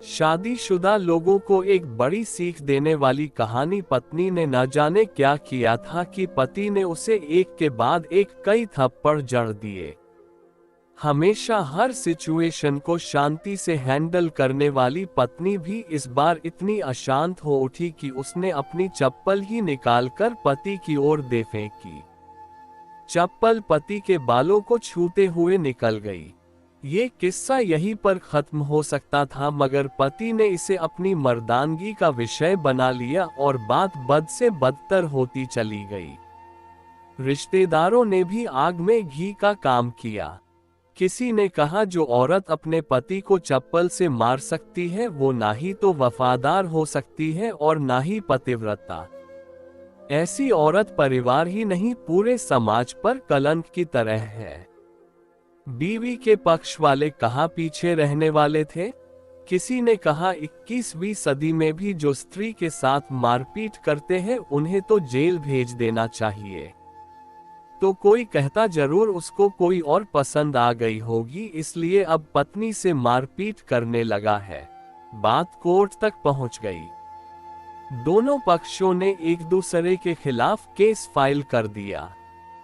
शादीशुदा लोगों को एक बड़ी सीख देने वाली कहानी। पत्नी ने न जाने क्या किया था कि पति ने उसे एक के बाद एक कई थप्पड़ जड़ दिए। हमेशा हर सिचुएशन को शांति से हैंडल करने वाली पत्नी भी इस बार इतनी अशांत हो उठी कि उसने अपनी चप्पल ही निकालकर पति की ओर दे फेंकी। चप्पल पति के बालों को छूते हुए निकल गई। ये किस्सा यहीं पर खत्म हो सकता था, मगर पति ने इसे अपनी मर्दानगी का विषय बना लिया और बात बद से बदतर होती चली गई। रिश्तेदारों ने भी आग में घी का काम किया। किसी ने कहा जो औरत अपने पति को चप्पल से मार सकती है वो ना ही तो वफादार हो सकती है और ना ही पतिव्रता। ऐसी औरत परिवार ही नहीं पूरे समाज पर कलंक की तरह है। बीवी के पक्ष वाले कहाँ पीछे रहने वाले थे। किसी ने कहा 21वीं सदी में भी जो स्त्री के साथ मारपीट करते हैं उन्हें तो जेल भेज देना चाहिए। तो कोई कहता जरूर उसको कोई और पसंद आ गई होगी इसलिए अब पत्नी से मारपीट करने लगा है। बात कोर्ट तक पहुंच गई। दोनों पक्षों ने एक दूसरे के खिलाफ केस फाइल कर दिया।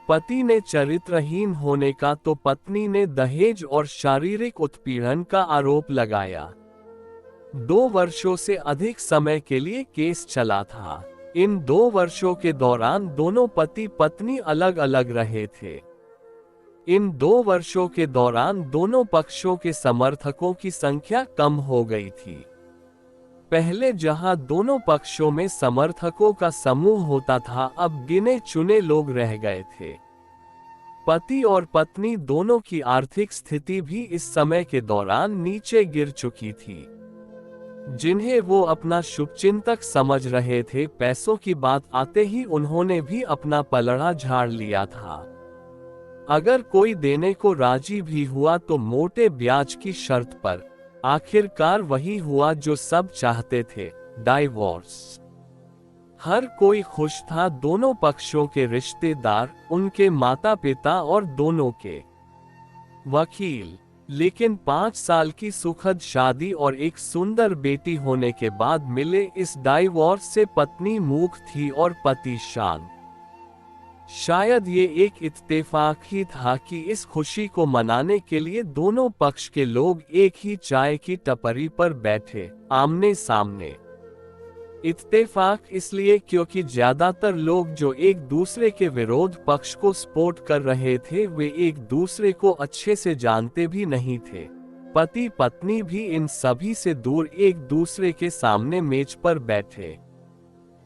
पति ने चरित्रहीन होने का तो पत्नी ने दहेज और शारीरिक उत्पीड़न का आरोप लगाया। 2 वर्षों से अधिक समय के लिए केस चला था। इन 2 वर्षों के दौरान दोनों पति पत्नी अलग अलग रहे थे। इन 2 वर्षों के दौरान दोनों पक्षों के समर्थकों की संख्या कम हो गई थी। पहले जहां दोनों पक्षों में समर्थकों का समूह होता था, अब गिने चुने लोग रह गए थे। पति और पत्नी दोनों की आर्थिक स्थिति भी इस समय के दौरान नीचे गिर चुकी थी। जिन्हें वो अपना शुभचिंतक समझ रहे थे, पैसों की बात आते ही उन्होंने भी अपना पलड़ा झाड़ लिया था। अगर कोई देने को राजी भी हुआ तो मोटे ब्याज की शर्त पर। आखिरकार वही हुआ जो सब चाहते थे, डाइवोर्स। हर कोई खुश था, दोनों पक्षों के रिश्तेदार, उनके माता पिता और दोनों के वकील। लेकिन 5 साल की सुखद शादी और एक सुंदर बेटी होने के बाद मिले इस डाइवोर्स से पत्नी मूक थी और पति शांत। शायद ये एक इत्तेफाक ही था कि इस खुशी को मनाने के लिए दोनों पक्ष के लोग एक ही चाय की टपरी पर बैठे, आमने सामने। इत्तेफाक इसलिए क्योंकि ज्यादातर लोग जो एक दूसरे के विरोध पक्ष को सपोर्ट कर रहे थे वे एक दूसरे को अच्छे से जानते भी नहीं थे। पति पत्नी भी इन सभी से दूर एक दूसरे के सामने मेज पर बैठे।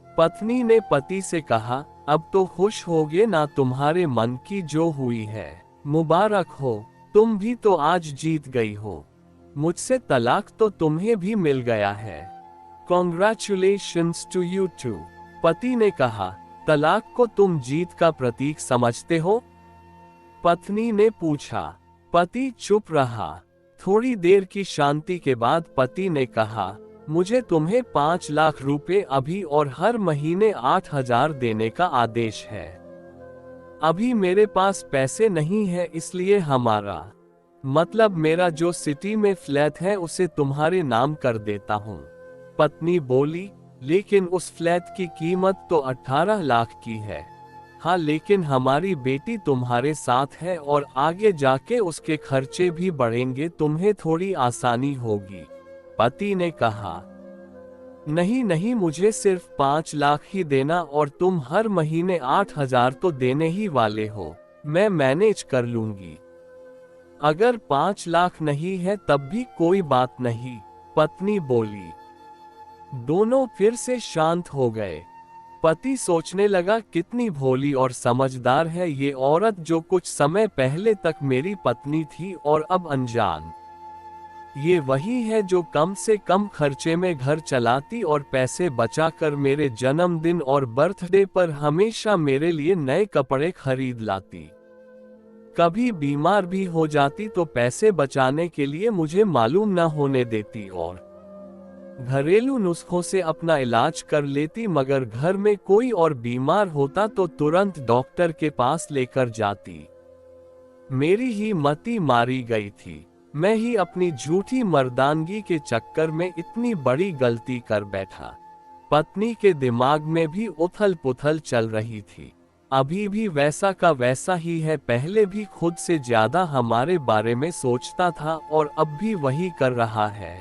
पत्नी ने पति से कहा, अब तो खुश होगे ना, तुम्हारे मन की जो हुई है मुबारक हो, तुम भी तो आज जीत गई हो। मुझसे तलाक तो तुम्हें भी मिल गया है। Congratulations to you too. पति ने कहा, तलाक को तुम जीत का प्रतीक समझते हो? पत्नी ने पूछा। पति चुप रहा। थोड़ी देर की शांति के बाद पति ने कहा, मुझे तुम्हें 5 लाख रुपए अभी और हर महीने 8,000 देने का आदेश है। अभी मेरे पास पैसे नहीं है इसलिए हमारा मतलब मेरा जो सिटी में फ्लैट है उसे तुम्हारे नाम कर देता हूँ। पत्नी बोली, लेकिन उस फ्लैट की कीमत तो 18 लाख की है। हाँ, लेकिन हमारी बेटी तुम्हारे साथ है और आगे जाके उसके खर्चे भी बढ़ेंगे, तुम्हें थोड़ी आसानी होगी। पति ने कहा, नहीं नहीं, मुझे सिर्फ 5 लाख ही देना और तुम हर महीने 8,000 तो देने ही वाले हो, मैं मैनेज कर लूंगी। अगर 5 लाख नहीं है तब भी कोई बात नहीं, पत्नी बोली। दोनों फिर से शांत हो गए। पति सोचने लगा, कितनी भोली और समझदार है ये औरत जो कुछ समय पहले तक मेरी पत्नी थी और अब अनजान। ये वही है जो कम से कम खर्चे में घर चलाती और पैसे बचाकर मेरे जन्मदिन और बर्थडे पर हमेशा मेरे लिए नए कपड़े खरीद लाती। कभी बीमार भी हो जाती तो पैसे बचाने के लिए मुझे मालूम न होने देती और घरेलू नुस्खों से अपना इलाज कर लेती, मगर घर में कोई और बीमार होता तो तुरंत डॉक्टर के पास लेकर जाती। मेरी ही मति मारी गई थी। मैं ही अपनी झूठी मर्दानगी के चक्कर में इतनी बड़ी गलती कर बैठा। पत्नी के दिमाग में भी उथल पुथल चल रही थी। अभी भी वैसा का वैसा ही है, पहले भी खुद से ज्यादा हमारे बारे में सोचता था और अब भी वही कर रहा है।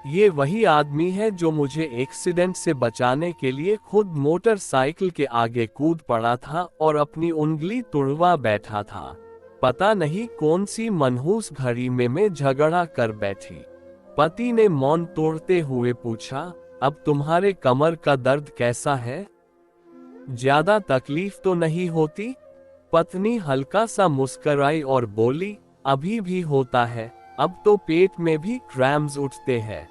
ये वही आदमी है जो मुझे एक्सीडेंट से बचाने के लिए खुद मोटरसाइकिल के आगे कूद पड़ा था और अपनी उंगली तुड़वा बैठा था। पता नहीं कौन सी मनहूस घड़ी में मैं झगड़ा कर बैठी। पति ने मौन तोड़ते हुए पूछा, अब तुम्हारे कमर का दर्द कैसा है? ज्यादा तकलीफ तो नहीं होती? पत्नी हल्का सा मुस्कुराई और बोली, अभी भी होता है, अब तो पेट में भी क्रैम्स उठते हैं।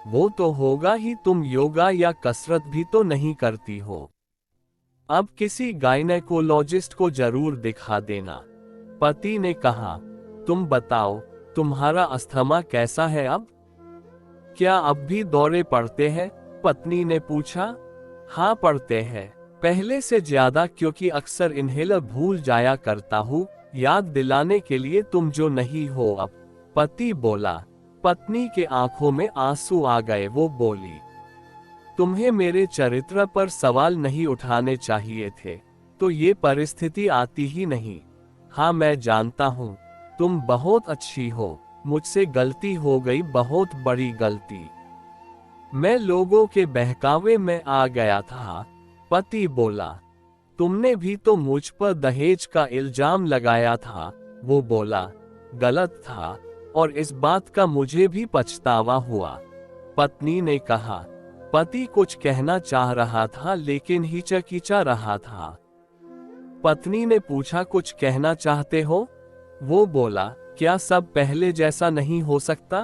वो तो होगा ही, तुम योगा या कसरत भी तो नहीं करती हो। अब किसी गायनेकोलॉजिस्ट को जरूर दिखा देना। पति ने कहा, तुम बताओ, तुम्हारा अस्थमा कैसा है अब? क्या अब भी दौरे पड़ते हैं? पत्नी ने पूछा। हाँ पड़ते हैं, पहले से ज्यादा, क्योंकि अक्सर इन्हेलर भूल जाया करता हूँ, याद दिलाने के लिए तुम जो नहीं हो अब, पति बोला। पत्नी के आंखों में आंसू आ गए। वो बोली, तुम्हें मेरे चरित्र पर सवाल नहीं उठाने चाहिए थे, तो ये परिस्थिति आती ही नहीं। हाँ मैं जानता हूँ, तुम बहुत अच्छी हो, मुझसे गलती हो गई, बहुत बड़ी गलती। मैं लोगों के बहकावे में आ गया था। पति बोला, तुमने भी तो मुझ पर दहेज का इल्जाम लगाया था। वो बोला, गलत था और इस बात का मुझे भी पछतावा हुआ। पत्नी ने कहा। पति कुछ कहना चाह रहा था लेकिन हिचकिचा रहा था। पत्नी ने पूछा, कुछ कहना चाहते हो? वो बोला, क्या सब पहले जैसा नहीं हो सकता?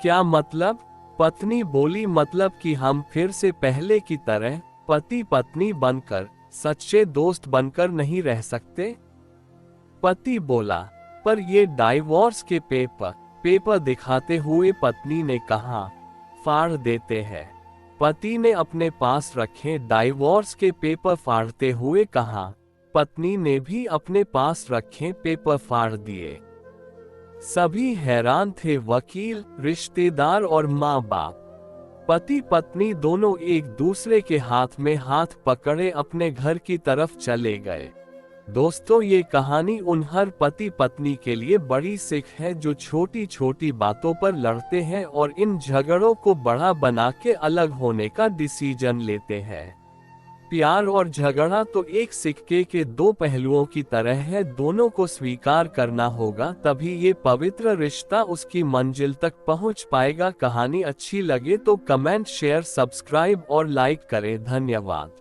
क्या मतलब? पत्नी बोली, मतलब कि हम फिर से पहले की तरह पति पत्नी बनकर, सच्चे दोस्त बनकर नहीं रह सकते? पति बोला, पर ये डाइवोर्स के पेपर दिखाते हुए पत्नी ने कहा, फाड़ देते हैं। पति ने अपने पास रखे डाइवोर्स के पेपर फाड़ते हुए कहा। पत्नी ने भी अपने पास रखे पेपर फाड़ दिए। सभी हैरान थे, वकील, रिश्तेदार और माँ बाप। पति पत्नी दोनों एक दूसरे के हाथ में हाथ पकड़े अपने घर की तरफ चले गए। दोस्तों, ये कहानी उन हर पति पत्नी के लिए बड़ी सीख है जो छोटी छोटी बातों पर लड़ते हैं और इन झगड़ों को बड़ा बना के अलग होने का डिसीजन लेते हैं। प्यार और झगड़ा तो एक सिक्के के दो पहलुओं की तरह है, दोनों को स्वीकार करना होगा, तभी ये पवित्र रिश्ता उसकी मंजिल तक पहुंच पाएगा। कहानी अच्छी लगे तो कमेंट, शेयर, सब्सक्राइब और लाइक करें। धन्यवाद।